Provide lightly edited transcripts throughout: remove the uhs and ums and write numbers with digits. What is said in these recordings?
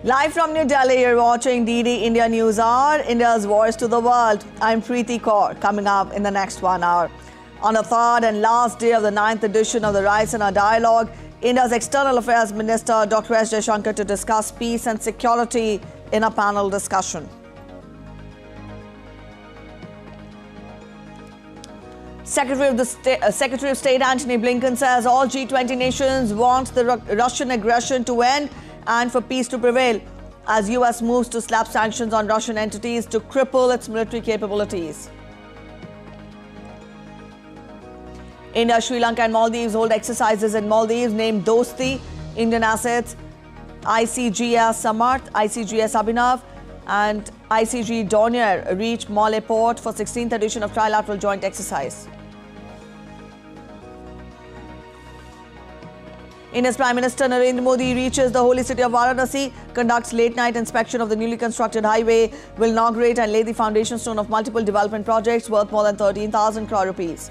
Live from New Delhi, you're watching DD India News Hour, India's voice to the world. I'm Preeti Kaur, coming up in the next 1 hour. On the third and last day of the 9th edition of the Raisina Dialogue, India's External Affairs Minister Dr. S. Jaishankar to discuss peace and security in a panel discussion. Secretary of State Antony Blinken says all G20 nations want the Russian aggression to end and for peace to prevail as US moves to slap sanctions on Russian entities to cripple its military capabilities. India, Sri Lanka and Maldives hold exercises in Maldives named Dosti, Indian assets, ICGS Samarth, ICGS Abhinav and ICG Dornier reach Malé port for 16th edition of trilateral joint exercise. India's Prime Minister Narendra Modi reaches the holy city of Varanasi, conducts late-night inspection of the newly constructed highway, will inaugurate and lay the foundation stone of multiple development projects worth more than 13,000 crore rupees.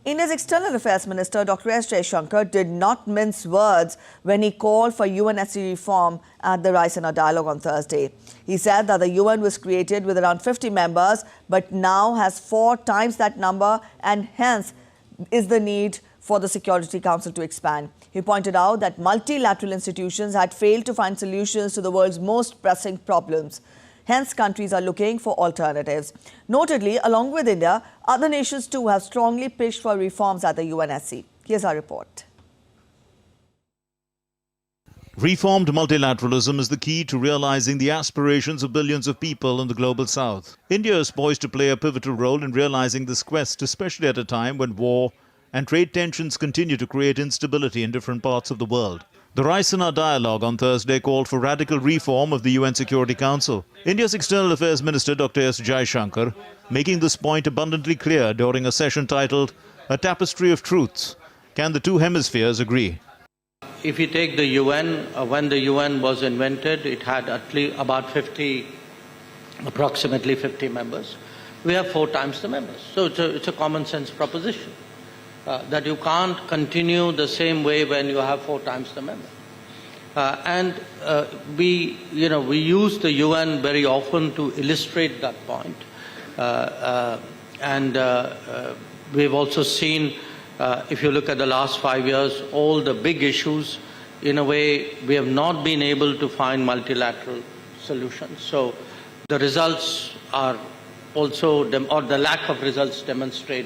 India's External Affairs Minister Dr. S. Jaishankar did not mince words when he called for UNSC reform at the Raisina Dialogue on Thursday. He said that the UN was created with around 50 members but now has 4 times that number and hence is the need for the Security Council to expand. He pointed out that multilateral institutions had failed to find solutions to the world's most pressing problems. Hence, countries are looking for alternatives. Notably, along with India, other nations too have strongly pushed for reforms at the UNSC. Here's our report. Reformed multilateralism is the key to realizing the aspirations of billions of people in the global south. India is poised to play a pivotal role in realizing this quest, especially at a time when war and trade tensions continue to create instability in different parts of the world. The Raisina Dialogue on Thursday called for radical reform of the UN Security Council. India's External Affairs Minister Dr. S. Jaishankar making this point abundantly clear during a session titled A Tapestry of Truths. Can the two hemispheres agree? If you take the UN, when the UN was invented, it had at least about approximately 50 members. We have 4 times the members. So it's a common sense proposition. That you can't continue the same way when you have 4 times the member. We use the UN very often to illustrate that point. We've also seen, if you look at the last 5 years, all the big issues, in a way, we have not been able to find multilateral solutions. So the results are also, or the lack of results demonstrate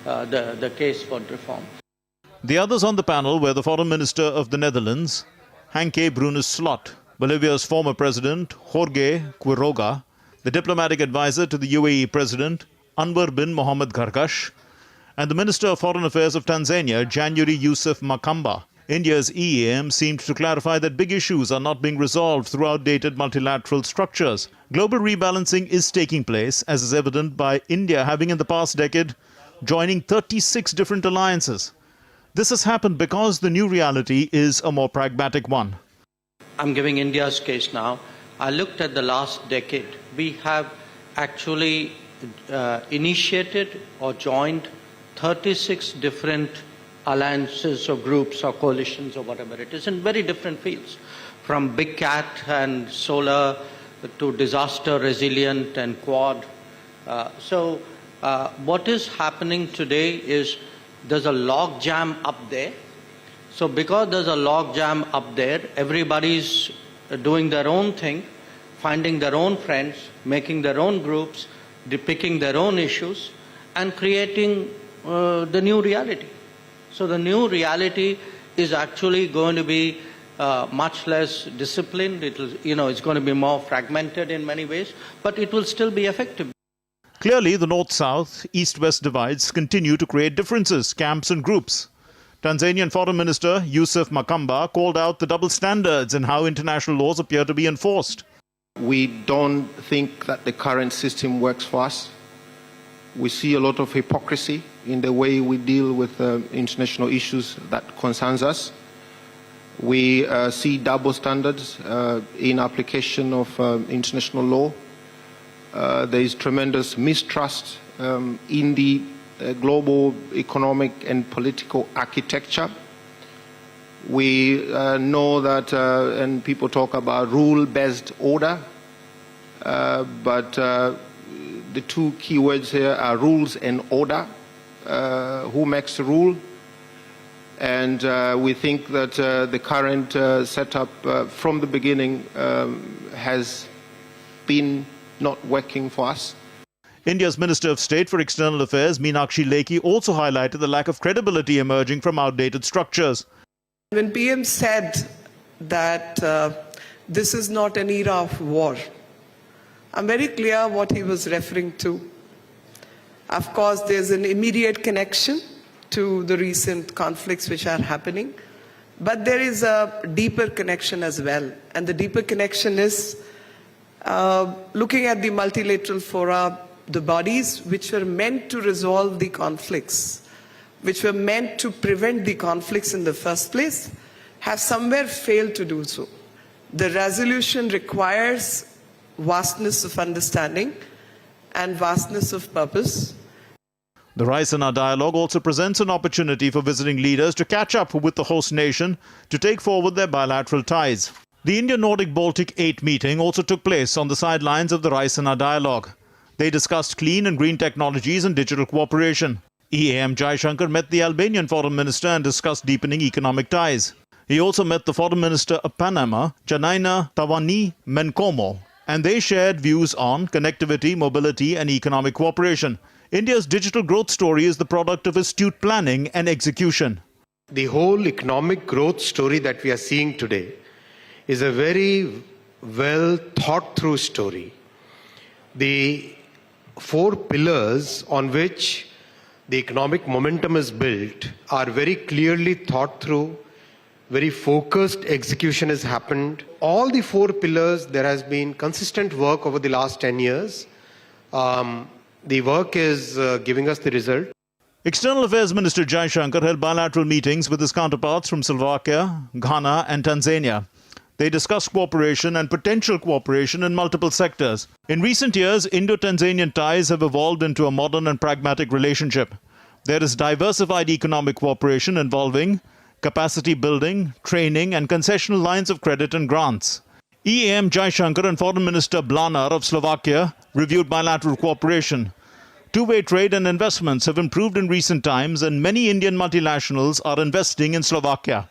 the case for reform. The others on the panel were the Foreign Minister of the Netherlands, Hanke Brunis Slot, Bolivia's former President, Jorge Quiroga, the diplomatic advisor to the UAE President, Anwar bin Mohammed Gargash, and the Minister of Foreign Affairs of Tanzania, January Yusuf Makamba. India's EAM seemed to clarify that big issues are not being resolved through outdated multilateral structures. Global rebalancing is taking place, as is evident by India having in the past decade joining 36 different alliances. This has happened because the new reality is a more pragmatic one. I'm giving India's case now. I looked at the last decade. We have actually initiated or joined 36 different alliances or groups or coalitions or whatever it is in very different fields, from Big Cat and solar to disaster resilient and Quad. What is happening today is there's a log jam up there. So because there's a log jam up there, everybody's doing their own thing, finding their own friends, making their own groups, depicting their own issues, and creating the new reality. So the new reality is actually going to be much less disciplined. It's going to be more fragmented in many ways, but it will still be effective. Clearly, the North-South, East-West divides continue to create differences, camps and groups. Tanzanian Foreign Minister Yusuf Makamba called out the double standards in how international laws appear to be enforced. We don't think that the current system works for us. We see a lot of hypocrisy in the way we deal with international issues that concerns us. We see double standards in application of international law. There is tremendous mistrust in the global economic and political architecture. We know that, and people talk about rule-based order, but the two key words here are rules and order. Who makes the rule? And we think that the current setup from the beginning has been not working for us. India's Minister of State for External Affairs, Meenakshi Lekhi, also highlighted the lack of credibility emerging from outdated structures. When PM said that this is not an era of war, I'm very clear what he was referring to. Of course, there's an immediate connection to the recent conflicts which are happening, but there is a deeper connection as well. And the deeper connection is looking at the multilateral fora, the bodies which were meant to resolve the conflicts, which were meant to prevent the conflicts in the first place, have somewhere failed to do so. The resolution requires vastness of understanding and vastness of purpose. The Raisina Dialogue also presents an opportunity for visiting leaders to catch up with the host nation to take forward their bilateral ties. The India-Nordic-Baltic 8 meeting also took place on the sidelines of the Raisina Dialogue. They discussed clean and green technologies and digital cooperation. EAM Jaishankar met the Albanian Foreign Minister and discussed deepening economic ties. He also met the Foreign Minister of Panama, Janaina Tawani Menkomo, and they shared views on connectivity, mobility and economic cooperation. India's digital growth story is the product of astute planning and execution. The whole economic growth story that we are seeing today is a very well thought through story. The 4 pillars on which the economic momentum is built are very clearly thought through, very focused execution has happened. All the 4 pillars, there has been consistent work over the last 10 years. The work is giving us the result. External Affairs Minister Jaishankar held bilateral meetings with his counterparts from Slovakia, Ghana and Tanzania. They discussed cooperation and potential cooperation in multiple sectors. In recent years, Indo-Tanzanian ties have evolved into a modern and pragmatic relationship. There is diversified economic cooperation involving capacity building, training and concessional lines of credit and grants. EAM Jaishankar and Foreign Minister Blanar of Slovakia reviewed bilateral cooperation. Two-way trade and investments have improved in recent times and many Indian multinationals are investing in Slovakia.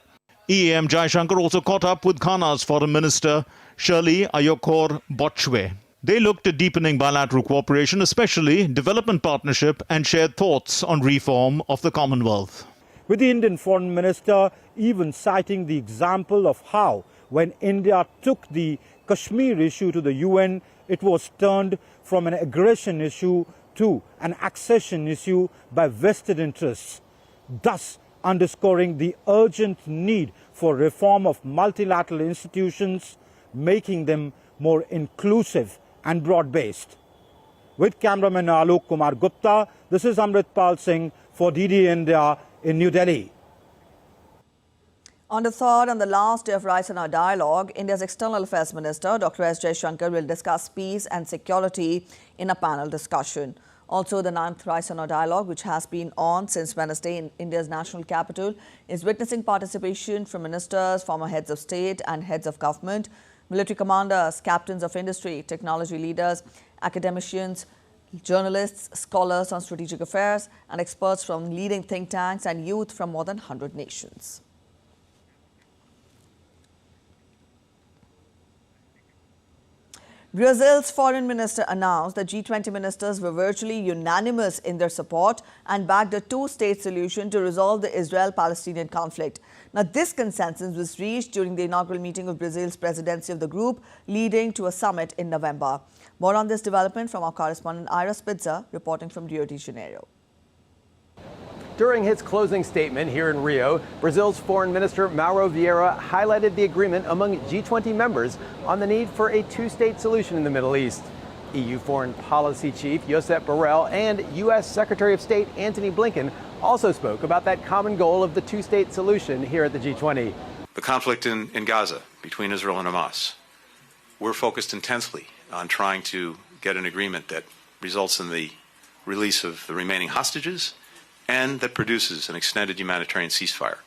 EAM Jaishankar also caught up with Ghana's Foreign Minister Shirley Ayokor Bochwe. They looked at deepening bilateral cooperation, especially development partnership, and shared thoughts on reform of the Commonwealth. With the Indian Foreign Minister even citing the example of how, when India took the Kashmir issue to the UN, it was turned from an aggression issue to an accession issue by vested interests, thus underscoring the urgent need for reform of multilateral institutions, making them more inclusive and broad-based. With cameraman Alok Kumar Gupta, this is Amritpal Singh for DD India in New Delhi. On the third and the last day of Raisina Dialogue, India's External Affairs Minister, Dr. S. Jaishankar, will discuss peace and security in a panel discussion. Also, the 9th Raisina Dialogue, which has been on since Wednesday in India's national capital, is witnessing participation from ministers, former heads of state and heads of government, military commanders, captains of industry, technology leaders, academicians, journalists, scholars on strategic affairs, and experts from leading think tanks and youth from more than 100 nations. Brazil's foreign minister announced that G20 ministers were virtually unanimous in their support and backed a two-state solution to resolve the Israel-Palestinian conflict. Now, this consensus was reached during the inaugural meeting of Brazil's presidency of the group, leading to a summit in November. More on this development from our correspondent Ira Spitzer, reporting from Rio de Janeiro. During his closing statement here in Rio, Brazil's Foreign Minister Mauro Vieira highlighted the agreement among G20 members on the need for a two-state solution in the Middle East. EU Foreign Policy Chief Josep Borrell and U.S. Secretary of State Antony Blinken also spoke about that common goal of the two-state solution here at the G20. The conflict in Gaza between Israel and Hamas. We're focused intensely on trying to get an agreement that results in the release of the remaining hostages and that produces an extended humanitarian ceasefire.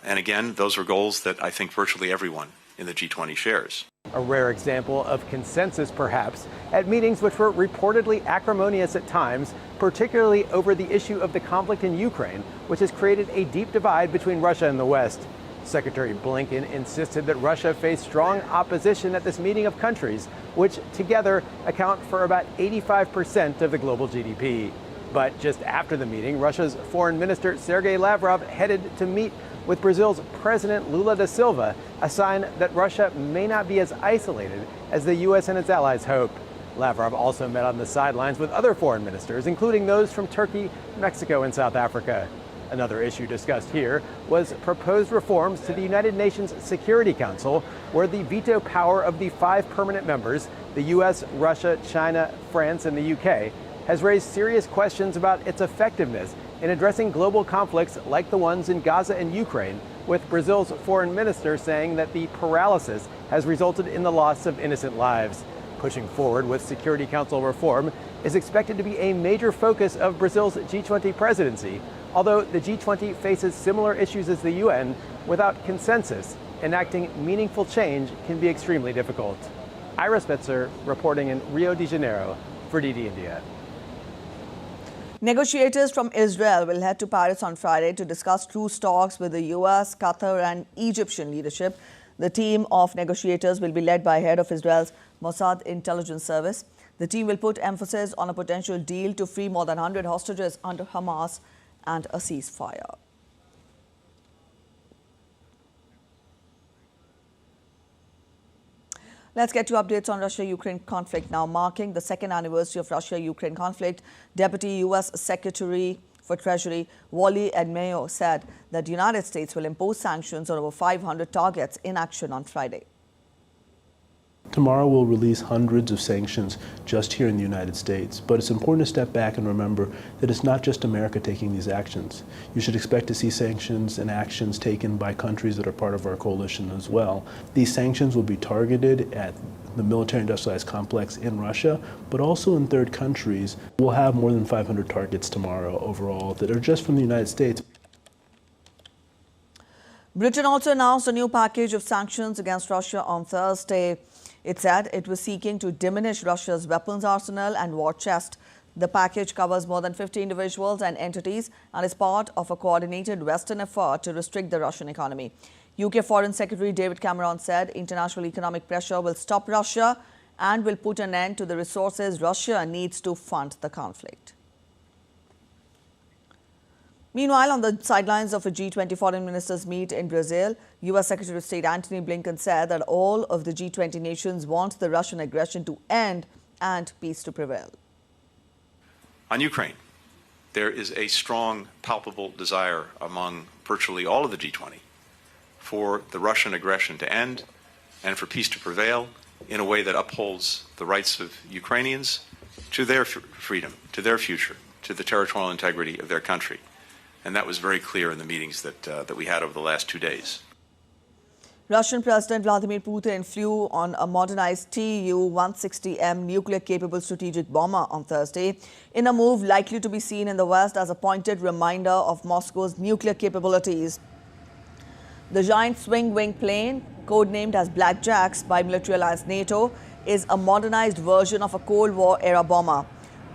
And again, those are goals that I think virtually everyone in the G20 shares. A rare example of consensus, perhaps, at meetings which were reportedly acrimonious at times, particularly over the issue of the conflict in Ukraine, which has created a deep divide between Russia and the West. Secretary Blinken insisted that Russia faced strong opposition at this meeting of countries, which together account for about 85% of the global GDP. But just after the meeting, Russia's Foreign Minister Sergei Lavrov headed to meet with Brazil's President Lula da Silva, a sign that Russia may not be as isolated as the U.S. and its allies hope. Lavrov also met on the sidelines with other foreign ministers, including those from Turkey, Mexico, and South Africa. Another issue discussed here was proposed reforms to the United Nations Security Council, where the veto power of the 5 permanent members, the U.S., Russia, China, France, and the U.K., has raised serious questions about its effectiveness in addressing global conflicts like the ones in Gaza and Ukraine, with Brazil's foreign minister saying that the paralysis has resulted in the loss of innocent lives. Pushing forward with Security Council reform is expected to be a major focus of Brazil's G20 presidency, although the G20 faces similar issues as the UN, without consensus, enacting meaningful change can be extremely difficult. Ira Spitzer reporting in Rio de Janeiro for DD India. Negotiators from Israel will head to Paris on Friday to discuss truce talks with the US, Qatar and Egyptian leadership. The team of negotiators will be led by head of Israel's Mossad intelligence service. The team will put emphasis on a potential deal to free more than 100 hostages under Hamas and a ceasefire. Let's get to updates on Russia-Ukraine conflict now. Marking the second anniversary of Russia-Ukraine conflict, Deputy U.S. Secretary for Treasury Wally Edmayo said that the United States will impose sanctions on over 500 targets in action on Friday. Tomorrow we'll release hundreds of sanctions just here in the United States, but it's important to step back and remember that it's not just America taking these actions. You should expect to see sanctions and actions taken by countries that are part of our coalition as well. These sanctions will be targeted at the military-industrialized complex in Russia, but also in third countries. We'll have more than 500 targets tomorrow overall that are just from the United States. Britain also announced a new package of sanctions against Russia on Thursday. It said it was seeking to diminish Russia's weapons arsenal and war chest. The package covers more than 50 individuals and entities and is part of a coordinated Western effort to restrict the Russian economy. UK Foreign Secretary David Cameron said international economic pressure will stop Russia and will put an end to the resources Russia needs to fund the conflict. Meanwhile, on the sidelines of a G20 foreign ministers meet in Brazil, U.S. Secretary of State Antony Blinken said that all of the G20 nations want the Russian aggression to end and peace to prevail. On Ukraine, there is a strong, palpable desire among virtually all of the G20 for the Russian aggression to end and for peace to prevail in a way that upholds the rights of Ukrainians to their freedom, to their future, to the territorial integrity of their country. And that was very clear in the meetings that we had over the last 2 days. Russian President Vladimir Putin flew on a modernized Tu-160M nuclear-capable strategic bomber on Thursday, in a move likely to be seen in the West as a pointed reminder of Moscow's nuclear capabilities. The giant swing-wing plane, codenamed as Blackjacks by military alliance NATO, is a modernized version of a Cold War-era bomber.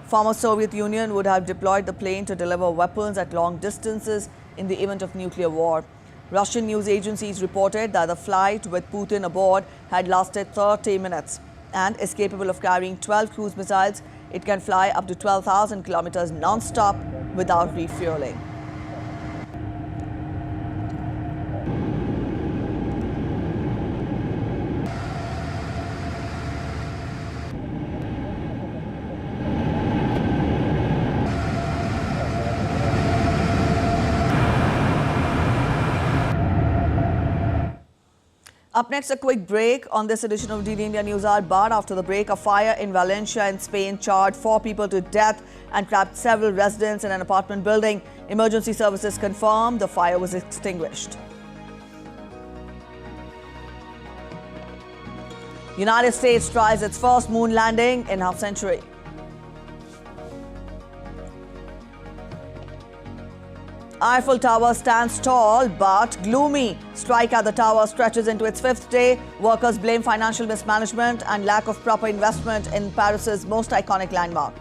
Former Soviet Union would have deployed the plane to deliver weapons at long distances in the event of nuclear war. Russian news agencies reported that the flight with Putin aboard had lasted 30 minutes and is capable of carrying 12 cruise missiles. It can fly up to 12,000 kilometers non-stop without refueling. Up next, a quick break on this edition of DD India News Hour. But after the break, a fire in Valencia in Spain charred 4 people to death and trapped several residents in an apartment building. Emergency services confirmed the fire was extinguished. United States tries its first moon landing in half century. Eiffel Tower stands tall but gloomy. Strike at the tower stretches into its 5th day. Workers blame financial mismanagement and lack of proper investment in Paris's most iconic landmark.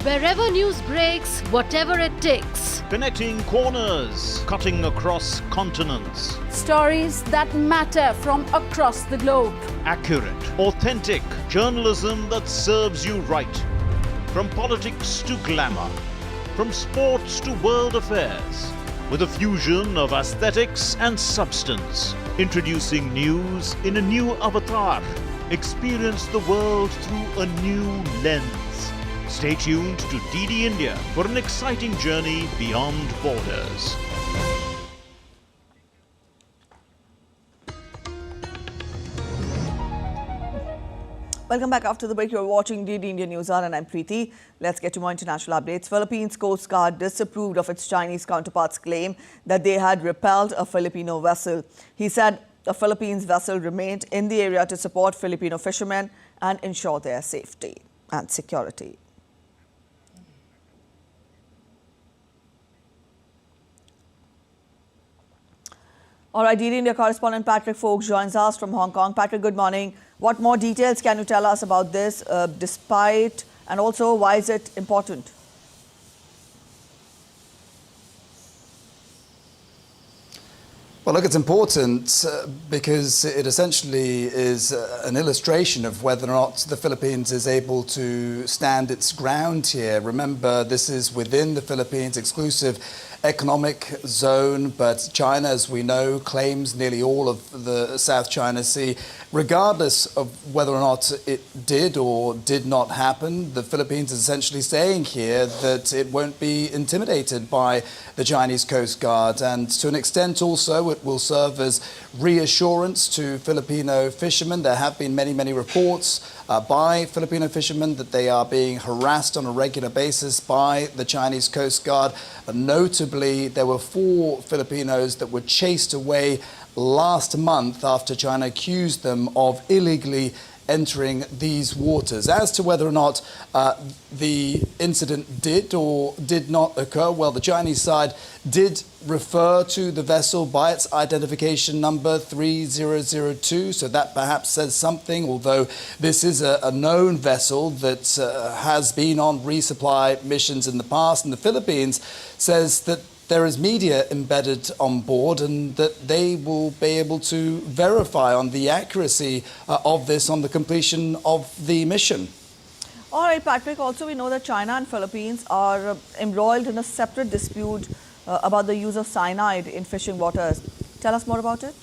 Wherever news breaks, whatever it takes. Connecting corners, cutting across continents. Stories that matter from across the globe. Accurate, authentic journalism that serves you right. From politics to glamour, from sports to world affairs, with a fusion of aesthetics and substance. Introducing news in a new avatar. Experience the world through a new lens. Stay tuned to DD India for an exciting journey beyond borders. Welcome back after the break. You're watching DD India News Hour and I'm Preeti. Let's get to more international updates. Philippines Coast Guard disapproved of its Chinese counterparts' claim that they had repelled a Filipino vessel. He said a Philippines vessel remained in the area to support Filipino fishermen and ensure their safety and security. All right, DD India correspondent Patrick Fox joins us from Hong Kong. Patrick, good morning. What more details can you tell us about this, despite, and also why is it important? Well, look, it's important because it essentially is an illustration of whether or not the Philippines is able to stand its ground here. Remember, this is within the Philippines' exclusive economic zone, but China, as we know, claims nearly all of the South China Sea. Regardless of whether or not it did or did not happen, the Philippines is essentially saying here that it won't be intimidated by the Chinese Coast Guard, and to an extent also it will serve as reassurance to Filipino fishermen. There have been many reports by Filipino fishermen that they are being harassed on a regular basis by the Chinese Coast Guard. Notably, there were 4 Filipinos that were chased away last month after China accused them of illegally entering these waters. As to whether or not the incident did or did not occur, well, the Chinese side did refer to the vessel by its identification number 3002, so that perhaps says something, although this is a known vessel that has been on resupply missions in the past, and the Philippines says that there is media embedded on board and that they will be able to verify on the accuracy of this on the completion of the mission. All right, Patrick, also we know that China and Philippines are embroiled in a separate dispute about the use of cyanide in fishing waters. Tell us more about it.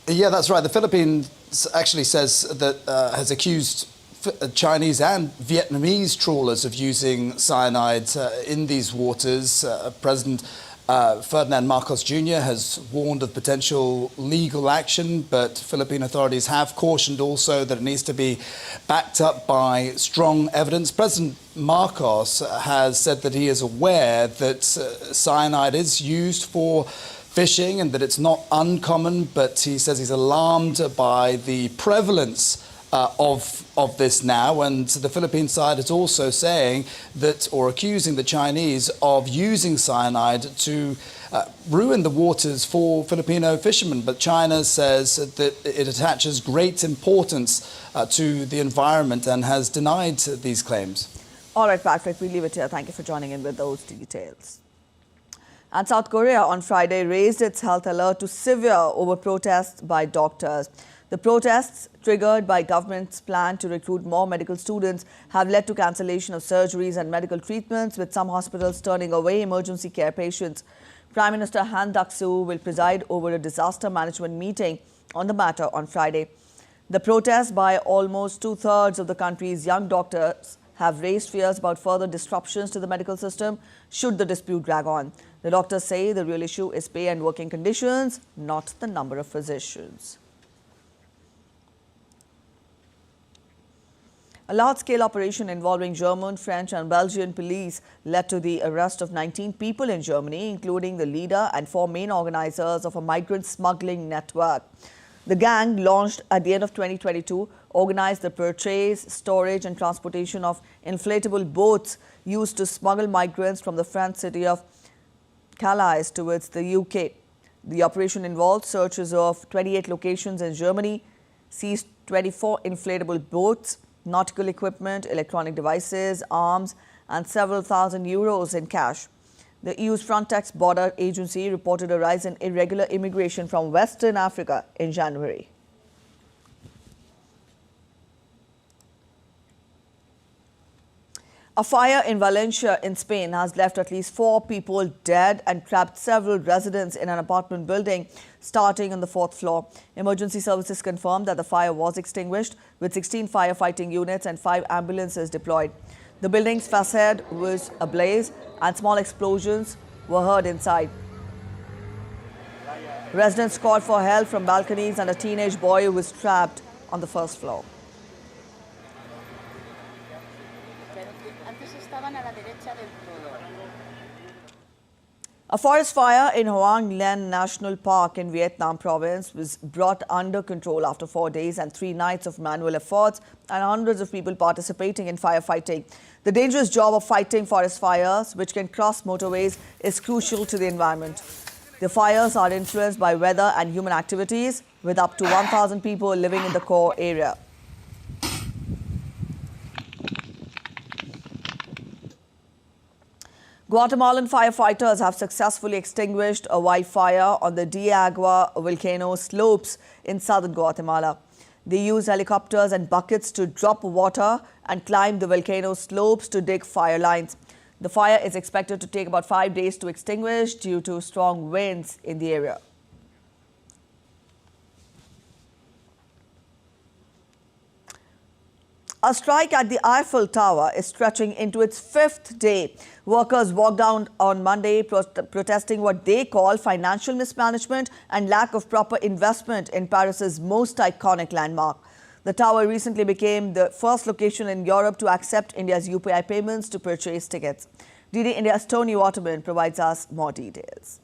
Yeah, that's right. The Philippines actually says that has accused Chinese and Vietnamese trawlers of using cyanide in these waters. President Ferdinand Marcos Jr. has warned of potential legal action, but Philippine authorities have cautioned also that it needs to be backed up by strong evidence. President Marcos has said that he is aware that cyanide is used for fishing and that it's not uncommon, but he says he's alarmed by the prevalence of this now, and the Philippine side is also saying that, or accusing the Chinese of using cyanide to ruin the waters for Filipino fishermen. But China says that it attaches great importance to the environment and has denied these claims. All right, Patrick, we leave it here. Thank you for joining in with those details. And South Korea on Friday raised its health alert to severe over protests by doctors. The protests, triggered by government's plan to recruit more medical students, have led to cancellation of surgeries and medical treatments, with some hospitals turning away emergency care patients. Prime Minister Han Duck-soo will preside over a disaster management meeting on the matter on Friday. The protests by almost two-thirds of the country's young doctors have raised fears about further disruptions to the medical system should the dispute drag on. The doctors say the real issue is pay and working conditions, not the number of physicians. A large-scale operation involving German, French and Belgian police led to the arrest of 19 people in Germany, including the leader and 4 main organizers of a migrant smuggling network. The gang, launched at the end of 2022, organized the purchase, storage and transportation of inflatable boats used to smuggle migrants from the French city of Calais towards the UK. The operation involved searches of 28 locations in Germany, seized 24 inflatable boats, nautical equipment, electronic devices, arms and several thousand euros in cash. The EU's Frontex border agency reported a rise in irregular immigration from Western Africa in January. A fire in Valencia in Spain has left at least 4 people dead and trapped several residents in an apartment building starting on the 4th floor. Emergency services confirmed that the fire was extinguished with 16 firefighting units and 5 ambulances deployed. The building's facade was ablaze and small explosions were heard inside. Residents called for help from balconies and a teenage boy who was trapped on the 1st floor. A forest fire in Hoang Len National Park in Vietnam province was brought under control after 4 days and 3 nights of manual efforts and hundreds of people participating in firefighting. The dangerous job of fighting forest fires, which can cross motorways, is crucial to the environment. The fires are influenced by weather and human activities, with up to 1,000 people living in the core area. Guatemalan firefighters have successfully extinguished a wildfire on the Diagua volcano slopes in southern Guatemala. They used helicopters and buckets to drop water and climb the volcano slopes to dig fire lines. The fire is expected to take about 5 days to extinguish due to strong winds in the area. A strike at the Eiffel Tower is stretching into its 5th day. Workers walked down on Monday protesting what they call financial mismanagement and lack of proper investment in Paris's most iconic landmark. The tower recently became the first location in Europe to accept India's UPI payments to purchase tickets. DD India's Tony Waterman provides us more details.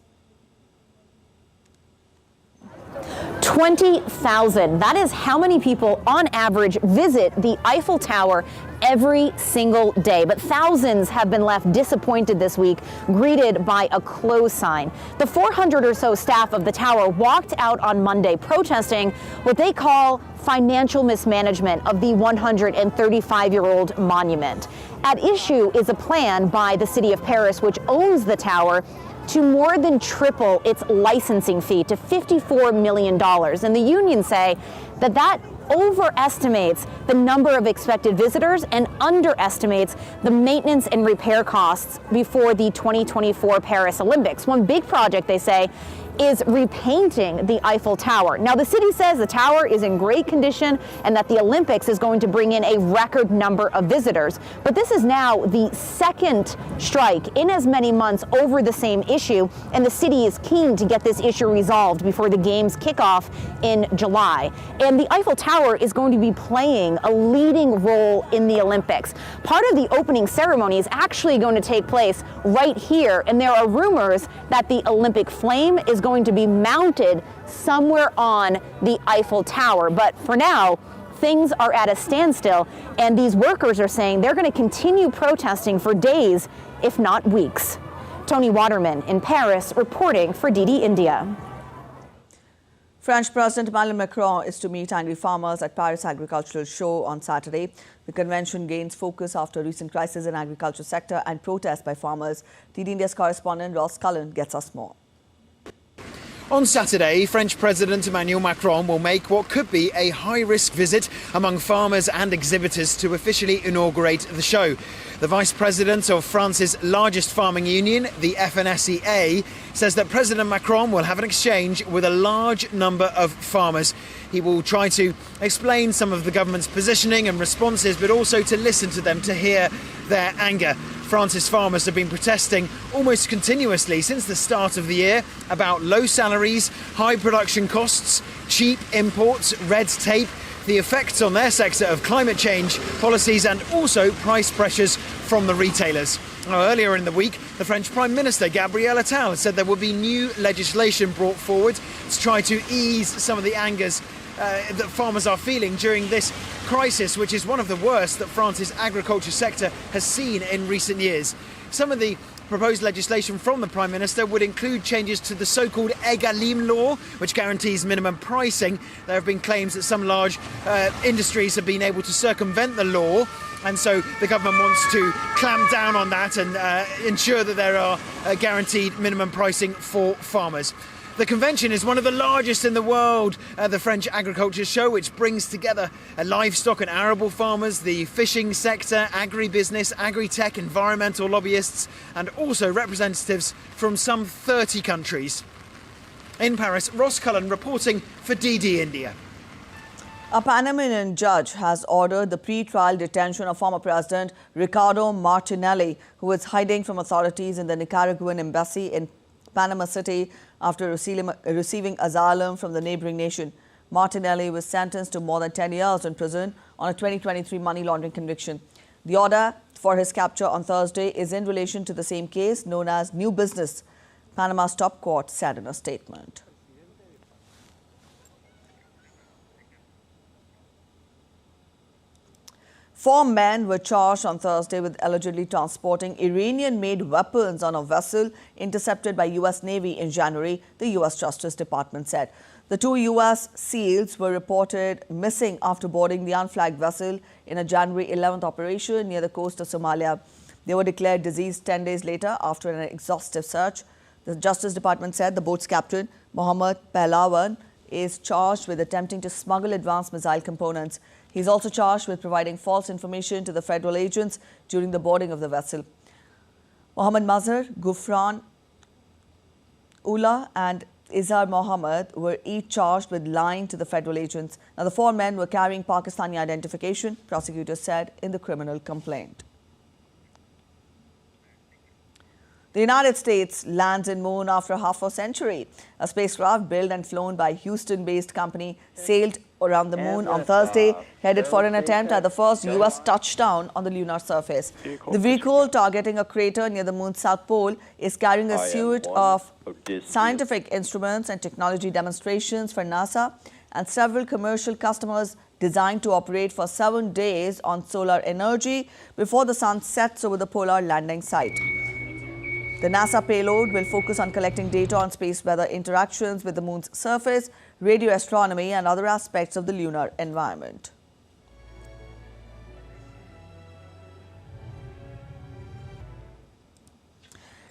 20,000. That is how many people on average visit the Eiffel Tower every single day. But thousands have been left disappointed this week, greeted by a close sign. The 400 or so staff of the tower walked out on Monday protesting what they call financial mismanagement of the 135-year-old monument. At issue is a plan by the city of Paris, which owns the tower, to more than triple its licensing fee to $54 million. And the unions say that that overestimates the number of expected visitors and underestimates the maintenance and repair costs before the 2024 Paris Olympics. One big project, they say, is repainting the Eiffel Tower. Now, the city says the tower is in great condition and that the Olympics is going to bring in a record number of visitors. But this is now the second strike in as many months over the same issue, and the city is keen to get this issue resolved before the games kick off in July. And the Eiffel Tower is going to be playing a leading role in the Olympics. Part of the opening ceremony is actually going to take place right here, and there are rumors that the Olympic flame is going to be mounted somewhere on the Eiffel Tower. But for now, things are at a standstill, and these workers are saying they're going to continue protesting for days, if not weeks. Tony Waterman in Paris reporting for DD India. French President Emmanuel Macron is to meet angry farmers at Paris Agricultural Show on Saturday. The convention gains focus after recent crisis in agriculture sector and protests by farmers. DD India's correspondent Ross Cullen gets us more. On Saturday, French President Emmanuel Macron will make what could be a high-risk visit among farmers and exhibitors to officially inaugurate the show. The Vice President of France's largest farming union, the FNSEA, says that President Macron will have an exchange with a large number of farmers. He will try to explain some of the government's positioning and responses, but also to listen to them, to hear their anger. France's farmers have been protesting almost continuously since the start of the year about low salaries, high production costs, cheap imports, red tape, the effects on their sector of climate change policies, and also price pressures from the retailers. Now, earlier in the week, the French Prime Minister Gabriel Attal said there would be new legislation brought forward to try to ease some of the angers that farmers are feeling during this crisis, which is one of the worst that France's agriculture sector has seen in recent years. Some of the proposed legislation from the Prime Minister would include changes to the so-called Egalim law, which guarantees minimum pricing. There have been claims that some large industries have been able to circumvent the law, and so the government wants to clamp down on that and ensure that there are guaranteed minimum pricing for farmers. The convention is one of the largest in the world, the French Agriculture Show, which brings together livestock and arable farmers, the fishing sector, agribusiness, agri-tech, environmental lobbyists, and also representatives from some 30 countries. In Paris, Ross Cullen reporting for DD India. A Panamanian judge has ordered the pre-trial detention of former President Ricardo Martinelli, who is hiding from authorities in the Nicaraguan embassy in Panama City after receiving asylum from the neighboring nation. Martinelli was sentenced to more than 10 years in prison on a 2023 money laundering conviction. The order for his capture on Thursday is in relation to the same case known as New Business, Panama's top court said in a statement. Four men were charged on Thursday with allegedly transporting Iranian-made weapons on a vessel intercepted by U.S. Navy in January, the U.S. Justice Department said. The two U.S. SEALs were reported missing after boarding the unflagged vessel in a January 11th operation near the coast of Somalia. They were declared deceased 10 days later after an exhaustive search. The Justice Department said the boat's captain, Mohammed Pahlawan, is charged with attempting to smuggle advanced missile components. He's also charged with providing false information to the federal agents during the boarding of the vessel. Mohammed Mazhar, Gufran Ullah and Izhar Mohammed were each charged with lying to the federal agents. Now, the four men were carrying Pakistani identification, prosecutors said in the criminal complaint. The United States lands in Moon after half a century. A spacecraft built and flown by Houston-based company sailed around the moon on Thursday, headed for an attempt at the first U.S. touchdown on the lunar surface. The vehicle, targeting a crater near the moon's south pole, is carrying a suite of scientific instruments and technology demonstrations for NASA and several commercial customers designed to operate for 7 days on solar energy before the sun sets over the polar landing site. The NASA payload will focus on collecting data on space weather interactions with the moon's surface, radio astronomy, and other aspects of the lunar environment.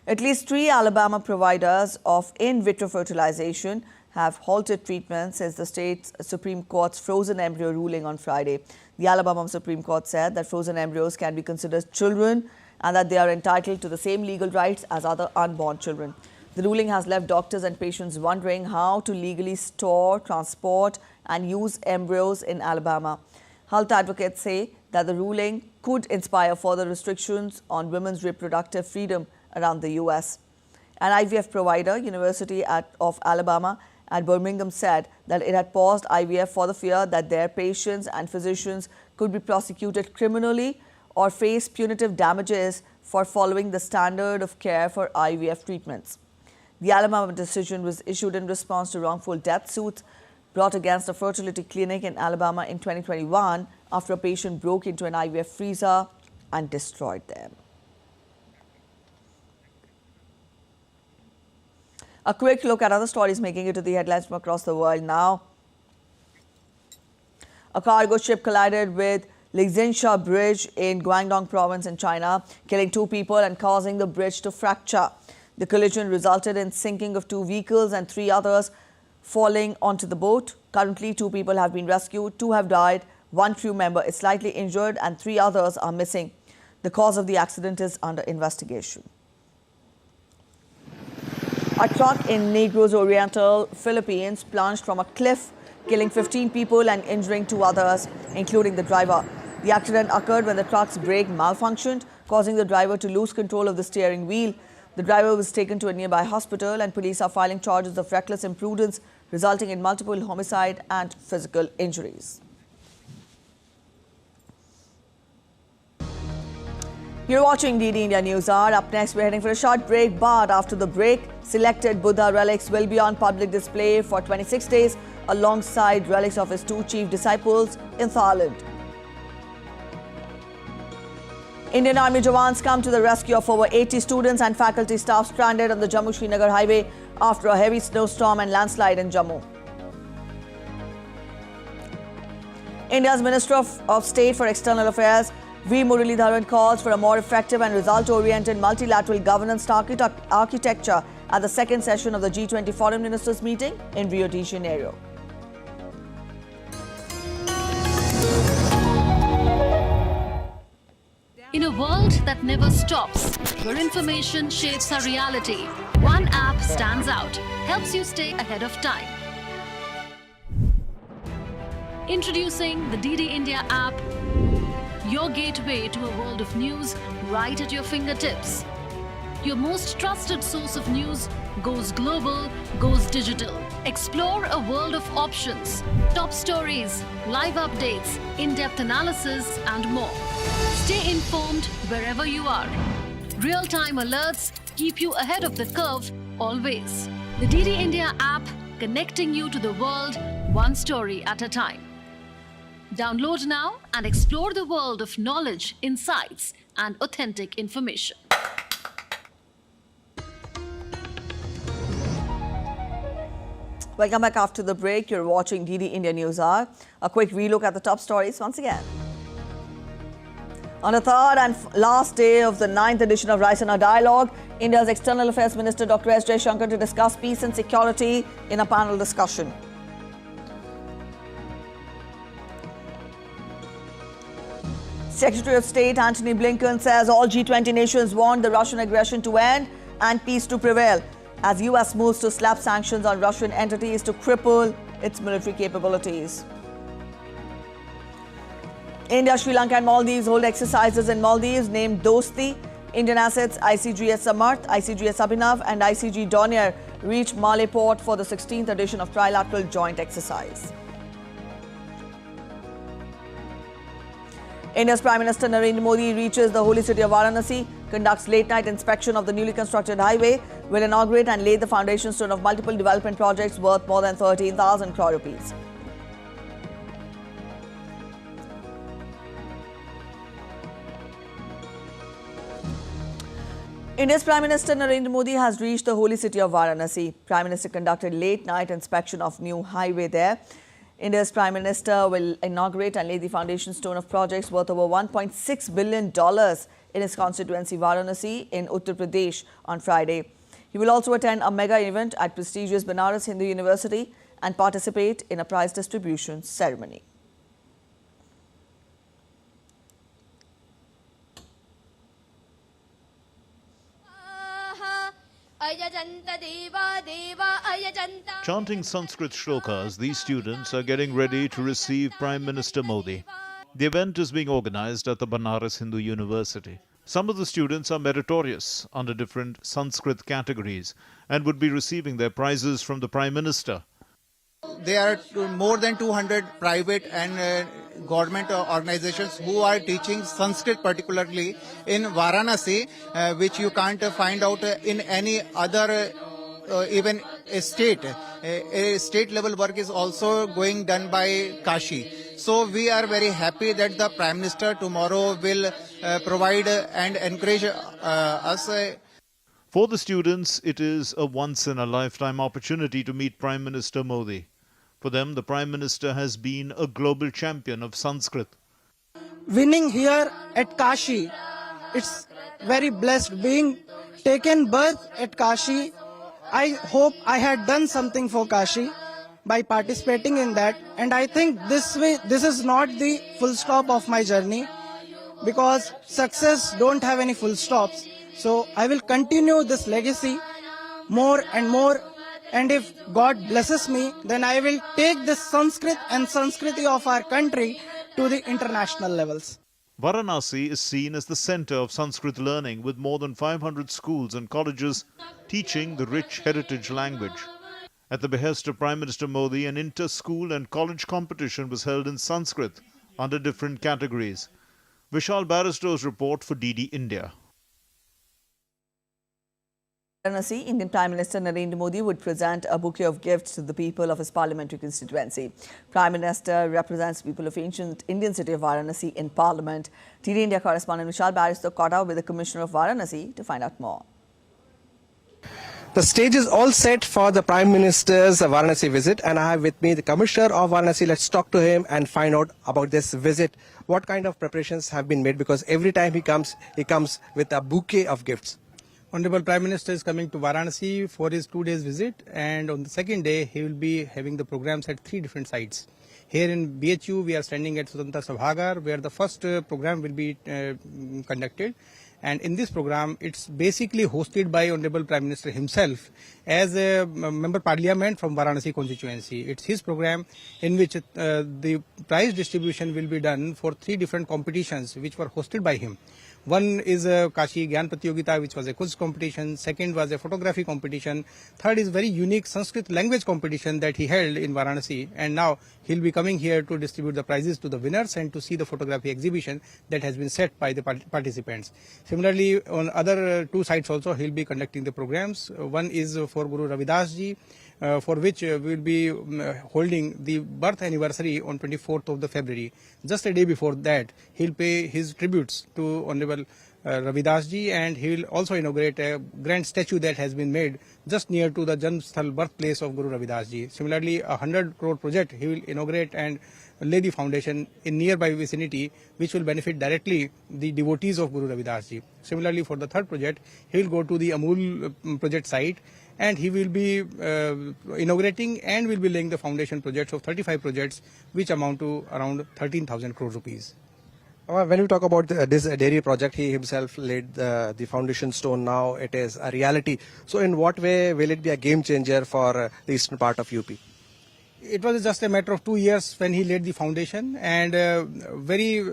At least 3 Alabama providers of in vitro fertilization have halted treatment since the state's Supreme Court's frozen embryo ruling on Friday. The Alabama Supreme Court said that frozen embryos can be considered children and that they are entitled to the same legal rights as other unborn children. The ruling has left doctors and patients wondering how to legally store, transport, and use embryos in Alabama. Health advocates say that the ruling could inspire further restrictions on women's reproductive freedom around the U.S. An IVF provider, University of Alabama at Birmingham, said that it had paused IVF for the fear that their patients and physicians could be prosecuted criminally or face punitive damages for following the standard of care for IVF treatments. The Alabama decision was issued in response to wrongful death suits brought against a fertility clinic in Alabama in 2021 after a patient broke into an IVF freezer and destroyed them. A quick look at other stories making it to the headlines from across the world now. A cargo ship collided with Lixinsha Bridge in Guangdong province in China, killing 2 people and causing the bridge to fracture. The collision resulted in sinking of 2 vehicles and 3 others falling onto the boat. Currently, 2 people have been rescued, 2 have died, 1 crew member is slightly injured and 3 others are missing. The cause of the accident is under investigation. A truck in Negros Oriental, Philippines plunged from a cliff, killing 15 people and injuring 2 others, including the driver. The accident occurred when the truck's brake malfunctioned, causing the driver to lose control of the steering wheel. The driver was taken to a nearby hospital and police are filing charges of reckless imprudence, resulting in multiple homicide and physical injuries. You're watching DD India News Hour. Up next, we're heading for a short break, but after the break, selected Buddha relics will be on public display for 26 days alongside relics of his 2 chief disciples in Thailand. Indian Army Jawans come to the rescue of over 80 students and faculty staff stranded on the Jammu-Srinagar highway after a heavy snowstorm and landslide in Jammu. India's Minister of State for External Affairs, V. Muralidharan, calls for a more effective and result-oriented multilateral governance architecture at the second session of the G20 Foreign Ministers meeting in Rio de Janeiro. In a world that never stops, where information shapes our reality, one app stands out, helps you stay ahead of time. Introducing the DD India app, your gateway to a world of news right at your fingertips. Your most trusted source of news goes global, goes digital. Explore a world of options, top stories, live updates, in-depth analysis, and more. Stay informed wherever you are. Real-time alerts keep you ahead of the curve always. The DD India app, connecting you to the world one story at a time. Download now and explore the world of knowledge, insights, and authentic information. Welcome back after the break. You're watching DD India News Hour. A quick relook at the top stories once again. On the third and last day of the 9th edition of Raisina Dialogue, India's External Affairs Minister Dr. S. Jaishankar to discuss peace and security in a panel discussion. Secretary of State Antony Blinken says all G20 nations want the Russian aggression to end and peace to prevail, as US moves to slap sanctions on Russian entities to cripple its military capabilities. India, Sri Lanka and Maldives hold exercises in Maldives named Dosti. Indian assets ICGS Samarth, ICGS Abhinav and ICG Donier reach Malé port for the 16th edition of trilateral joint exercise. India's Prime Minister Narendra Modi reaches the holy city of Varanasi, conducts late-night inspection of the newly constructed highway, will inaugurate and lay the foundation stone of multiple development projects worth more than 13,000 crore rupees. India's Prime Minister Narendra Modi has reached the holy city of Varanasi. Prime Minister conducted late-night inspection of new highway there. India's Prime Minister will inaugurate and lay the foundation stone of projects worth over $1.6 billion in his constituency Varanasi in Uttar Pradesh on Friday. He will also attend a mega event at prestigious Banaras Hindu University and participate in a prize distribution ceremony. Chanting Sanskrit shlokas, these students are getting ready to receive Prime Minister Modi. The event is being organized at the Banaras Hindu University. Some of the students are meritorious under different Sanskrit categories and would be receiving their prizes from the Prime Minister. There are more than 200 private and government organizations who are teaching Sanskrit particularly in Varanasi, which you can't find out in any other even a state. A state level work is also going done by Kashi. So we are very happy that the Prime Minister tomorrow will provide and encourage us. For the students, it is a once-in-a-lifetime opportunity to meet Prime Minister Modi. For them, the Prime Minister has been a global champion of Sanskrit. Winning here at Kashi, it's very blessed being taken birth at Kashi. I hope I had done something for Kashi by participating in that, and I think this is not the full stop of my journey, because success don't have any full stops. So I will continue this legacy more and more, and if God blesses me, then I will take this Sanskrit and Sanskriti of our country to the international levels. Varanasi is seen as the center of Sanskrit learning, with more than 500 schools and colleges teaching the rich heritage language. At the behest of Prime Minister Modi, an inter-school and college competition was held in Sanskrit under different categories. Vishal Barristo's report for DD India. Varanasi, Indian Prime Minister Narendra Modi would present a bouquet of gifts to the people of his parliamentary constituency. Prime Minister represents the people of ancient Indian city of Varanasi in Parliament. DD India correspondent Vishal Barristo caught up with the Commissioner of Varanasi to find out more. The stage is all set for the Prime Minister's Varanasi visit, and I have with me the Commissioner of Varanasi. Let's talk to him and find out about this visit. What kind of preparations have been made? Because every time he comes with a bouquet of gifts. Honorable Prime Minister is coming to Varanasi for his 2 days visit, and on the second day he will be having the programs at 3 different sites. Here in BHU we are standing at Swatantra Sabhagar, where the first program will be conducted. And in this program, it's basically hosted by Honorable Prime Minister himself as a member parliament from Varanasi constituency. It's his program in which the prize distribution will be done for 3 different competitions which were hosted by him. One is a Kashi Gyan Pratiyogita, which was a quiz competition. Second was a photography competition. Third is very unique Sanskrit language competition that he held in Varanasi. And now he'll be coming here to distribute the prizes to the winners and to see the photography exhibition that has been set by the participants. Similarly, on other 2 sites also, he'll be conducting the programs. One is for Guru Ravidas ji, for which we will be holding the birth anniversary on 24th of the February. Just a day before that, he'll pay his tributes to Honorable Ravidas ji, and he will also inaugurate a grand statue that has been made just near to the Janmsthal birthplace of Guru Ravidas ji. Similarly, a 100 crore project he will inaugurate and lay the foundation in nearby vicinity, which will benefit directly the devotees of Guru Ravidas ji. Similarly, for the third project, he will go to the Amul project site, and he will be inaugurating and will be laying the foundation projects of 35 projects which amount to around 13,000 crore rupees. When we talk about this dairy project, he himself laid the foundation stone. Now it is a reality. So in what way will it be a game changer for the eastern part of UP? It was just a matter of 2 years when he laid the foundation, and very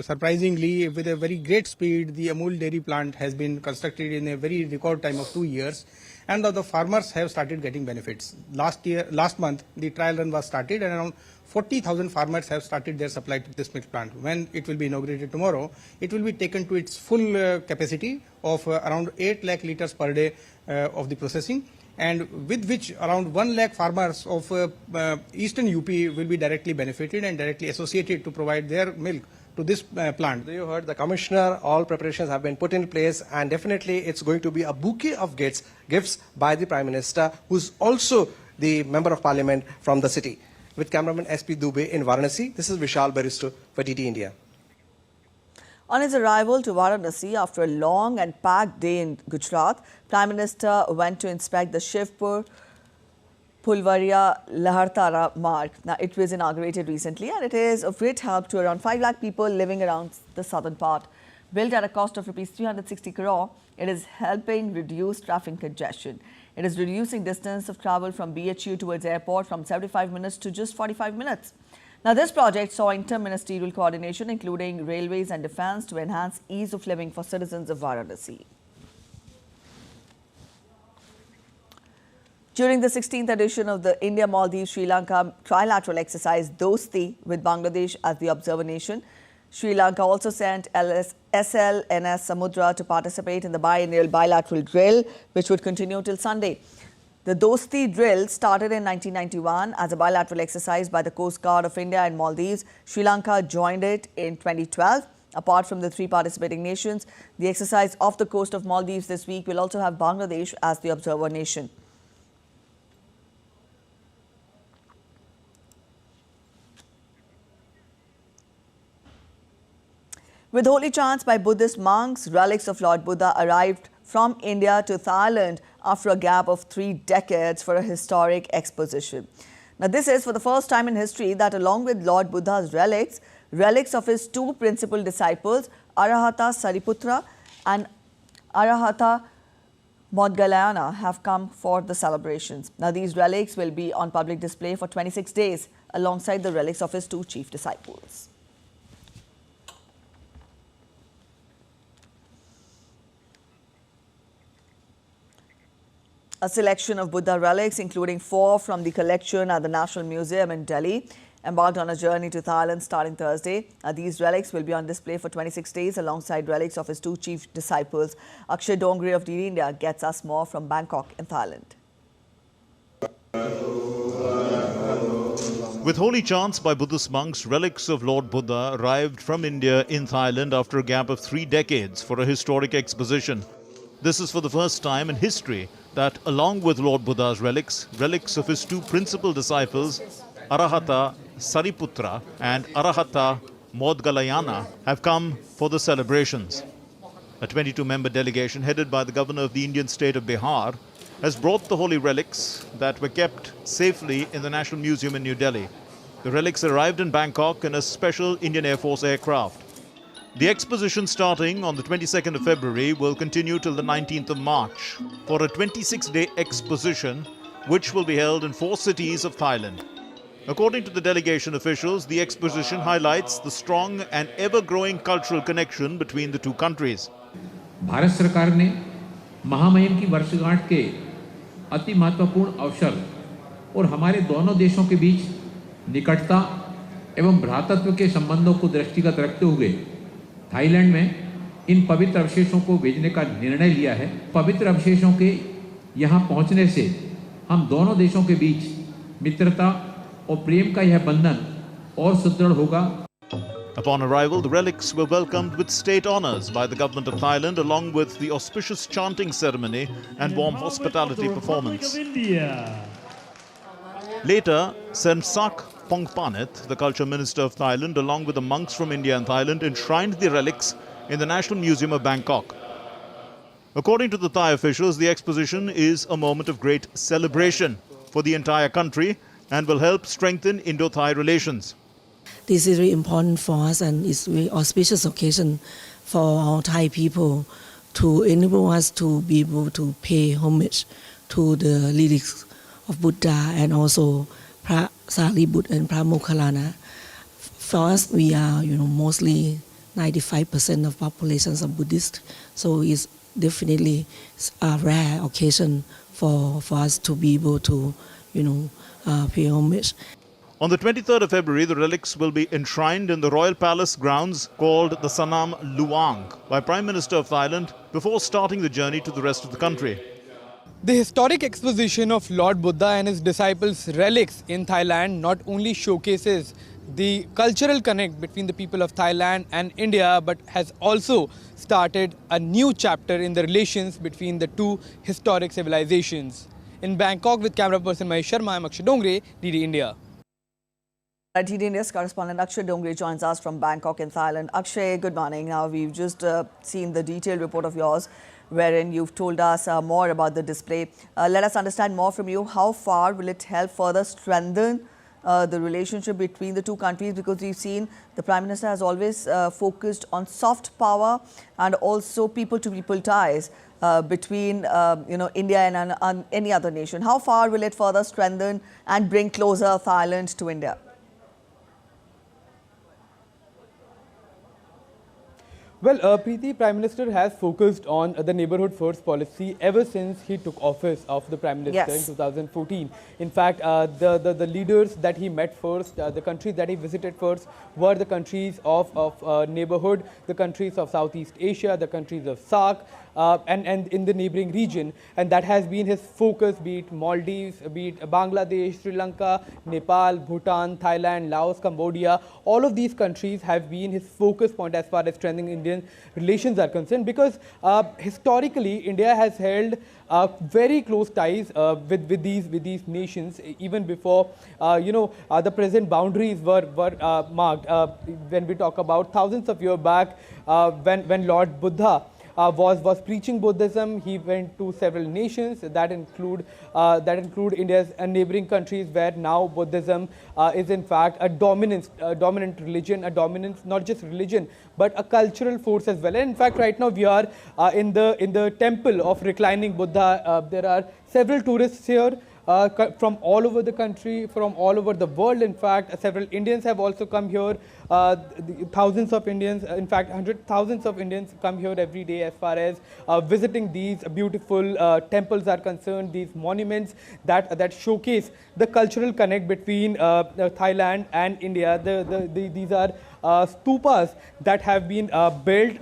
surprisingly, with a very great speed, the Amul dairy plant has been constructed in a very record time of 2 years. And the farmers have started getting benefits. Last month, the trial run was started, and around 40,000 farmers have started their supply to this milk plant. When it will be inaugurated tomorrow, it will be taken to its full capacity of around 8 lakh litres per day of the processing, and with which around 1 lakh farmers of eastern UP will be directly benefited and directly associated to provide their milk to this plant. You heard the Commissioner, all preparations have been put in place, and definitely it's going to be a bouquet of gifts by the Prime Minister, who's also the Member of Parliament from the city. With cameraman SP Dubey in Varanasi, this is Vishal Barristo for DD India. On his arrival to Varanasi after a long and packed day in Gujarat, Prime Minister went to inspect the Shivpur Pulvaria Lahartara Marg. Now, it was inaugurated recently, and it is of great help to around 5 lakh people living around the southern part. Built at a cost of Rs 360 crore, it is helping reduce traffic congestion. It is reducing distance of travel from BHU towards airport from 75 minutes to just 45 minutes. Now, this project saw inter-ministerial coordination, including railways and defence, to enhance ease of living for citizens of Varanasi. During the 16th edition of the India, Maldives, Sri Lanka trilateral exercise Dosti with Bangladesh as the observer nation, Sri Lanka also sent SLNS Samudra to participate in the biennial bilateral drill, which would continue till Sunday. The Dosti drill started in 1991 as a bilateral exercise by the Coast Guard of India and Maldives. Sri Lanka joined it in 2012. Apart from the 3 participating nations, the exercise off the coast of Maldives this week will also have Bangladesh as the observer nation. With holy chants by Buddhist monks, relics of Lord Buddha arrived from India to Thailand after a gap of 3 decades for a historic exposition. Now, this is for the first time in history that along with Lord Buddha's relics, relics of his 2 principal disciples, Arahata Sariputra and Arahata Modgalayana, have come for the celebrations. Now, these relics will be on public display for 26 days alongside the relics of his 2 chief disciples. A selection of Buddha relics, including 4 from the collection at the National Museum in Delhi, embarked on a journey to Thailand starting Thursday. These relics will be on display for 26 days alongside relics of his 2 chief disciples. Akshay Dongre of DD India gets us more from Bangkok in Thailand. With holy chants by Buddhist monks, relics of Lord Buddha arrived from India in Thailand after a gap of 3 decades for a historic exposition. This is for the first time in history that along with Lord Buddha's relics, relics of his 2 principal disciples, Arahata Sariputra and Arahata Modgalayana, have come for the celebrations. A 22-member delegation headed by the governor of the Indian state of Bihar has brought the holy relics that were kept safely in the National Museum in New Delhi. The relics arrived in Bangkok in a special Indian Air Force aircraft. The exposition, starting on the 22nd of February, will continue till the 19th of March for a 26-day exposition which will be held in 4 cities of Thailand. According to the delegation officials, the exposition highlights the strong and ever-growing cultural connection between the 2 countries. Bharat सरकार ने महामहिम की वर्षगांठ के अति महत्वपूर्ण अवसर और हमारे दोनों देशों के बीच निकटता एवं भ्रातृत्व के संबंधों को दृष्टिगत रखते हुए थाईलैंड में इन पवित्र अवशेषों को भेजने का निर्णय लिया है। पवित्र अवशेषों के यहाँ पहुँचने से हम दोनों देशों के बीच मित्रता और प्रेम का यह बंधन और सुदृढ़ होगा। Upon arrival, the relics were welcomed with state honours by the government of Thailand, along with the auspicious chanting ceremony and warm hospitality performance. Later, Semsak Pongpanit, the culture minister of Thailand, along with the monks from India and Thailand, enshrined the relics in the National Museum of Bangkok. According to the Thai officials, the exposition is a moment of great celebration for the entire country and will help strengthen Indo-Thai relations. This is very important for us, and it's a very auspicious occasion for our Thai people to enable us to be able to pay homage to the lyrics of Buddha and also Sariputta and Pramukhalana. For us, we are mostly 95% of populations are Buddhist, so it's definitely a rare occasion for us to be able to pay homage. On the 23rd of February, the relics will be enshrined in the Royal Palace grounds called the Sanam Luang by Prime Minister of Thailand before starting the journey to the rest of the country. The historic exposition of Lord Buddha and his disciples' relics in Thailand not only showcases the cultural connect between the people of Thailand and India, but has also started a new chapter in the relations between the 2 historic civilizations. In Bangkok with camera person Mahesh Sharma, I'm Akshay Dongre, DD India. DD India's correspondent Akshay Dongre joins us from Bangkok in Thailand. Akshay, good morning. Now, we've just seen the detailed report of yours wherein you've told us more about the display. Let us understand more from you. How far will it help further strengthen the relationship between the 2 countries? Because we've seen the Prime Minister has always focused on soft power and also people-to-people ties between India and any other nation. How far will it further strengthen and bring closer Thailand to India? Well, Preeti, Prime Minister has focused on the neighbourhood first policy ever since he took office of the Prime Minister in 2014. In fact, the leaders that he met first, the countries that he visited first were the countries of neighbourhood, the countries of Southeast Asia, the countries of SAARC, and in the neighbouring region. And that has been his focus, be it Maldives, be it Bangladesh, Sri Lanka, Nepal, Bhutan, Thailand, Laos, Cambodia. All of these countries have been his focus point as far as strengthening Indian relations are concerned, because historically India has held very close ties with these nations even before the present boundaries were marked. When we talk about thousands of years back, when Lord Buddha was preaching Buddhism. He went to several nations that include India's neighboring countries, where now Buddhism is in fact a dominant religion, not just religion but a cultural force as well. And in fact, right now we are in the temple of reclining Buddha. There are several tourists here from all over the country, from all over the world. In fact, several Indians have also come here. Thousands of Indians, in fact, thousands of Indians come here every day as far as visiting these beautiful temples are concerned, these monuments that showcase the cultural connect between Thailand and India. These are stupas that have been built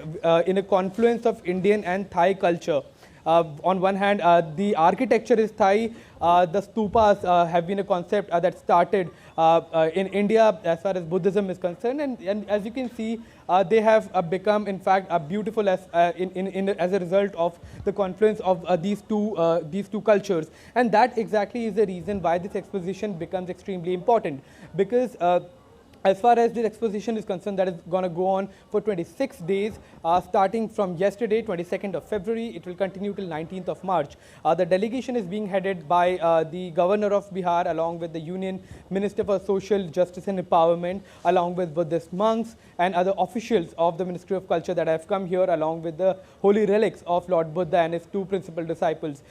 in a confluence of Indian and Thai culture. On one hand, the architecture is Thai. The stupas have been a concept that started in India as far as Buddhism is concerned, and as you can see, they have become, in fact, beautiful as a result of the confluence of these two cultures. And that exactly is the reason why this exposition becomes extremely important, because as far as this exposition is concerned, that is going to go on for 26 days, starting from yesterday, 22nd of February. It will continue till 19th of March. The delegation is being headed by the Governor of Bihar, along with the Union Minister for Social Justice and Empowerment, along with Buddhist monks and other officials of the Ministry of Culture that have come here, along with the holy relics of Lord Buddha and his two principal disciples.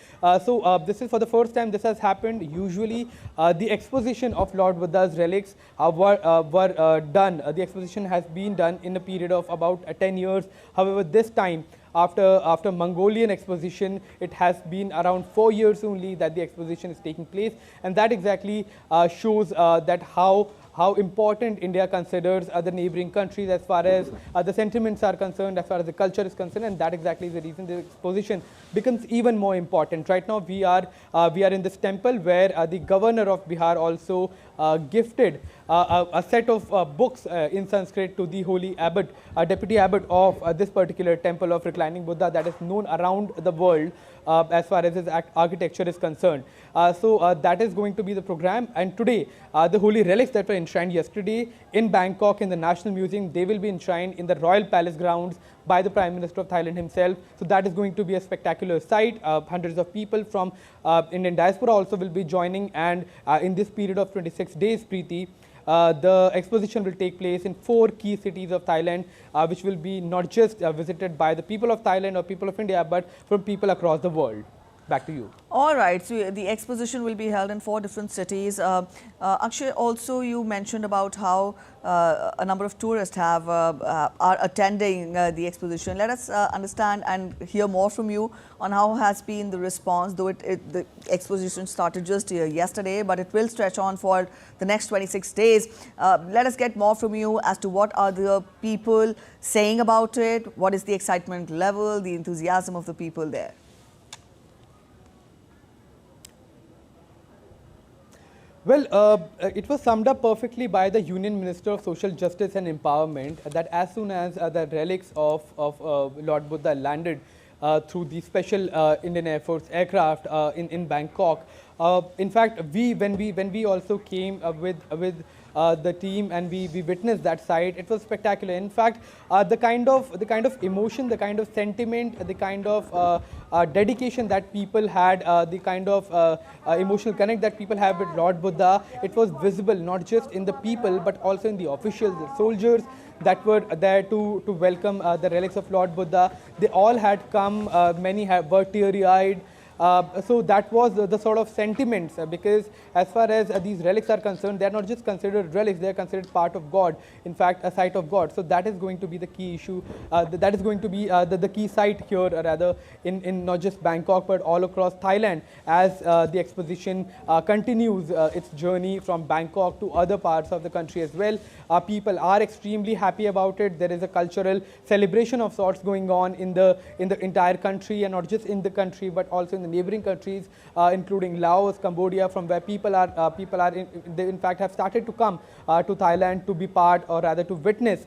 So this is for the first time this has happened. Usually the exposition of Lord Buddha's relics were done. The exposition has been done in a period of about 10 years. However, this time, after Mongolian exposition, it has been around 4 years only that the exposition is taking place, and that exactly shows that how important India considers other neighboring countries as far as the sentiments are concerned, as far as the culture is concerned, and that exactly is the reason the exposition becomes even more important. Right now we are in this temple where the Governor of Bihar also gifted a set of books in Sanskrit to the holy abbot, deputy abbot of this particular temple of reclining Buddha that is known around the world as far as his architecture is concerned. So that is going to be the program, and today the holy relics that were enshrined yesterday in Bangkok in the National Museum, they will be enshrined in the Royal Palace grounds by the Prime Minister of Thailand himself. So that is going to be a spectacular sight. Hundreds of people from Indian diaspora also will be joining, and in this period of 26 days, Preeti, the exposition will take place in 4 key cities of Thailand, which will be not just visited by the people of Thailand or people of India, but from people across the world. Back to you. All right. So the exposition will be held in 4 different cities. Akshay, also you mentioned about how a number of tourists are attending the exposition. Let us understand and hear more from you on how has been the response, though the exposition started just yesterday, but it will stretch on for the next 26 days. Let us get more from you as to what are the people saying about it, what is the excitement level, the enthusiasm of the people there. Well, it was summed up perfectly by the Union Minister of Social Justice and Empowerment that as soon as the relics of Lord Buddha landed through the special Indian Air Force aircraft in Bangkok, in fact, when we also came with the team and we witnessed that sight, it was spectacular. In fact, the kind of emotion, the kind of sentiment, the kind of dedication that people had, the kind of emotional connect that people have with Lord Buddha, it was visible not just in the people but also in the officials, the soldiers that were there to welcome the relics of Lord Buddha. They all had come, many were teary-eyed. So that was the sort of sentiments, because as far as these relics are concerned, they are not just considered relics, they are considered part of God, in fact a site of God. So that is going to be the key issue, that is going to be the key site here, rather in not just Bangkok but all across Thailand, as the exposition continues its journey from Bangkok to other parts of the country as well. People are extremely happy about it. There is a cultural celebration of sorts going on in the entire country, and not just in the country but also in the neighboring countries, including Laos, Cambodia, from where they in fact have started to come to Thailand to be part, or rather to witness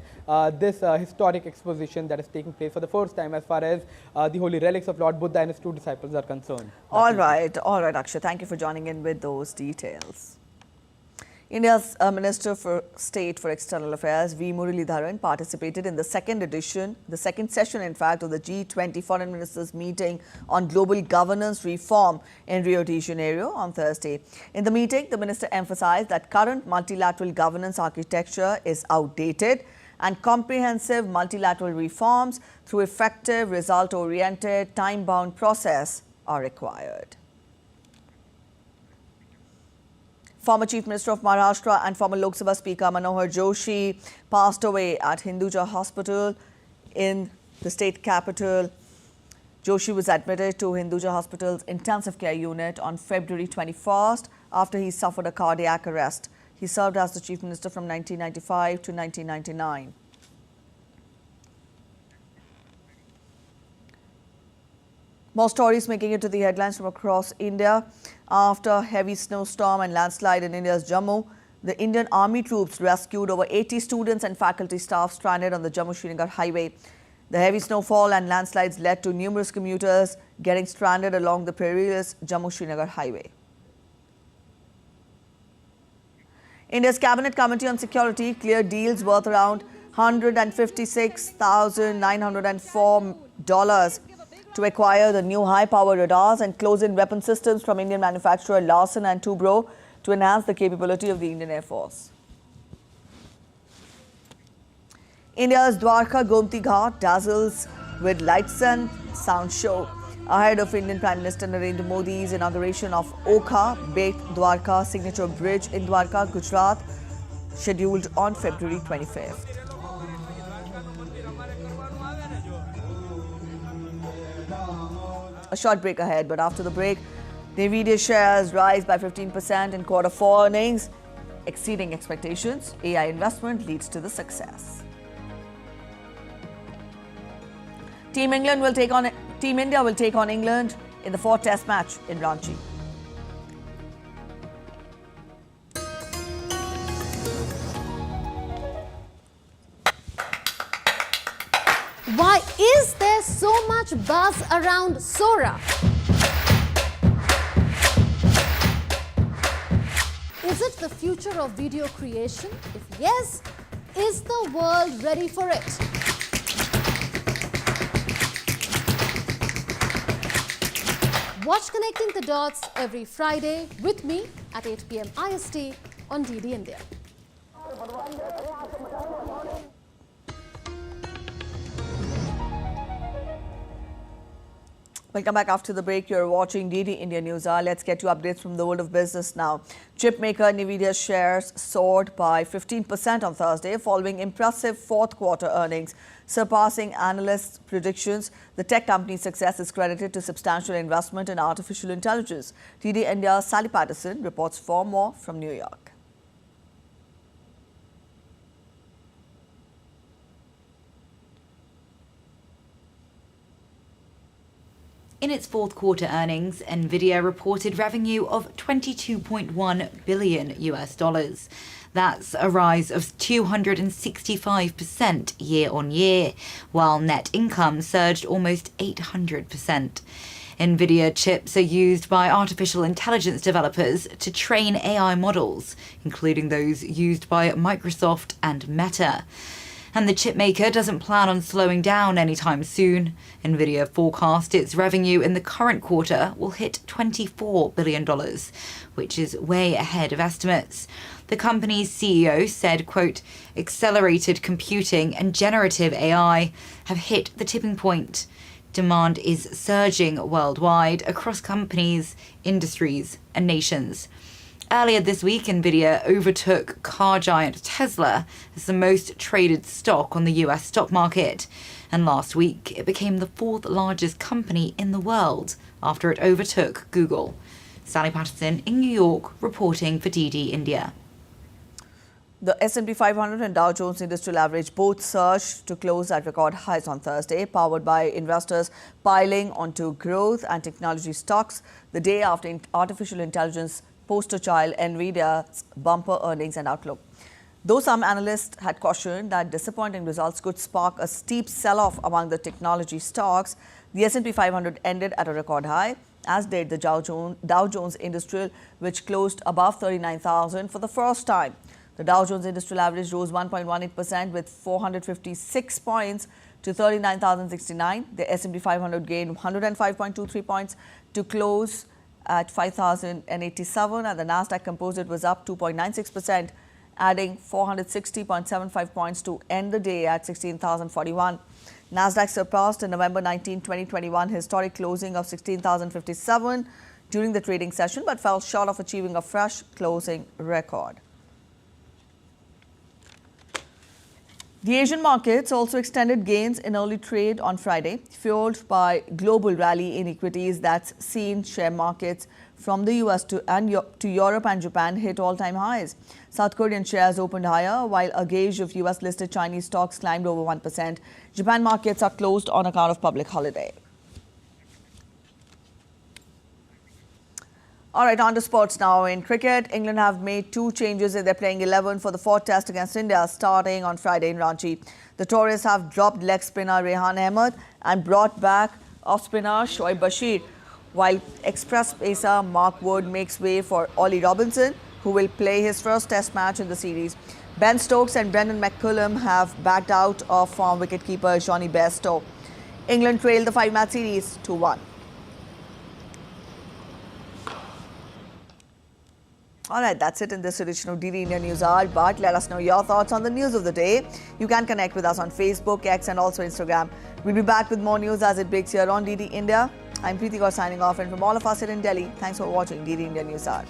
this historic exposition that is taking place for the first time as far as the holy relics of Lord Buddha and his 2 disciples are concerned. All right, Akshay, thank you for joining in with those details. India's Minister for State for External Affairs, V. Muralidharan, participated in the second session, in fact, of the G20 Foreign Ministers meeting on global governance reform in Rio de Janeiro on Thursday. In the meeting, the minister emphasized that current multilateral governance architecture is outdated and comprehensive multilateral reforms through effective, result-oriented, time-bound process are required. Former Chief Minister of Maharashtra and former Lok Sabha Speaker Manohar Joshi passed away at Hinduja Hospital in the state capital. Joshi was admitted to Hinduja Hospital's intensive care unit on February 21st after he suffered a cardiac arrest. He served as the Chief Minister from 1995 to 1999. More stories making it to the headlines from across India. After heavy snowstorm and landslide in India's Jammu, the Indian Army troops rescued over 80 students and faculty staff stranded on the Jammu-Srinagar highway. The heavy snowfall and landslides led to numerous commuters getting stranded along the perilous Jammu-Srinagar highway. India's Cabinet Committee on Security cleared deals worth around $156,904 to acquire the new high-power radars and close-in weapon systems from Indian manufacturer Larsen & Toubro to enhance the capability of the Indian Air Force. India's Dwarka Gomti Ghat dazzles with lights and sound show ahead of Indian Prime Minister Narendra Modi's inauguration of Okha Bet Dwarka Signature Bridge in Dwarka, Gujarat, scheduled on February 25th. A short break ahead, but after the break, Nvidia shares rise by 15% in Q4 earnings, exceeding expectations. AI investment leads to the success. Team India will take on England in the 4th Test match in Ranchi. Why is there so much buzz around Sora? Is it the future of video creation? If yes, is the world ready for it? Watch Connecting the Dots every Friday with me at 8 p.m. IST on DD India. Welcome back after the break. You're watching DD India News Hour. Let's get you updates from the world of business now. Chip maker Nvidia shares soared by 15% on Thursday following impressive Q4 earnings, surpassing analysts' predictions. The tech company's success is credited to substantial investment in artificial intelligence. DD India's Sally Patterson reports for more from New York. In its Q4 earnings, Nvidia reported revenue of $22.1 billion. That's a rise of 265% year on year, while net income surged almost 800%. Nvidia chips are used by artificial intelligence developers to train AI models, including those used by Microsoft and Meta. And the chipmaker doesn't plan on slowing down anytime soon. Nvidia forecast its revenue in the current quarter will hit $24 billion, which is way ahead of estimates. The company's CEO said, quote, "Accelerated computing and generative AI have hit the tipping point. Demand is surging worldwide across companies, industries, and nations." Earlier this week, Nvidia overtook car giant Tesla as the most traded stock on the US stock market. And last week, it became the 4th largest company in the world after it overtook Google. Sally Patterson in New York, reporting for DD India. The S&P 500 and Dow Jones Industrial Average both surged to close at record highs on Thursday, powered by investors piling onto growth and technology stocks the day after artificial intelligence poster child Nvidia's bumper earnings and outlook. Though some analysts had cautioned that disappointing results could spark a steep sell-off among the technology stocks, the S&P 500 ended at a record high, as did the Dow Jones Industrial, which closed above 39,000 for the first time. The Dow Jones Industrial Average rose 1.18% with 456 points to 39,069. The S&P 500 gained 105.23 points to close at 5,087, and the Nasdaq Composite was up 2.96%, adding 460.75 points to end the day at 16,041. Nasdaq surpassed in November 19, 2021 historic closing of 16,057 during the trading session, but fell short of achieving a fresh closing record. The Asian markets also extended gains in early trade on Friday, fueled by global rally in equities that's seen share markets from the US to Europe and Japan hit all-time highs. South Korean shares opened higher, while a gauge of US-listed Chinese stocks climbed over 1%. Japan markets are closed on account of public holiday. All right, on to sports now. In cricket, England have made 2 changes in their playing 11 for the 4th test against India starting on Friday in Ranchi. The Tourists have dropped leg spinner Rehan Ahmed and brought back off-spinner Shoaib Bashir, while express pacer Mark Wood makes way for Ollie Robinson, who will play his first test match in the series. Ben Stokes and Brendan McCullum have backed out of form wicketkeeper Johnny Bairstow. England trailed the 5-match series 2-1. All right, that's it in this edition of DD India News Hour. But let us know your thoughts on the news of the day. You can connect with us on Facebook, X and also Instagram. We'll be back with more news as it breaks here on DD India. I'm Preeti Gaur signing off, and from all of us here in Delhi, thanks for watching DD India News Hour.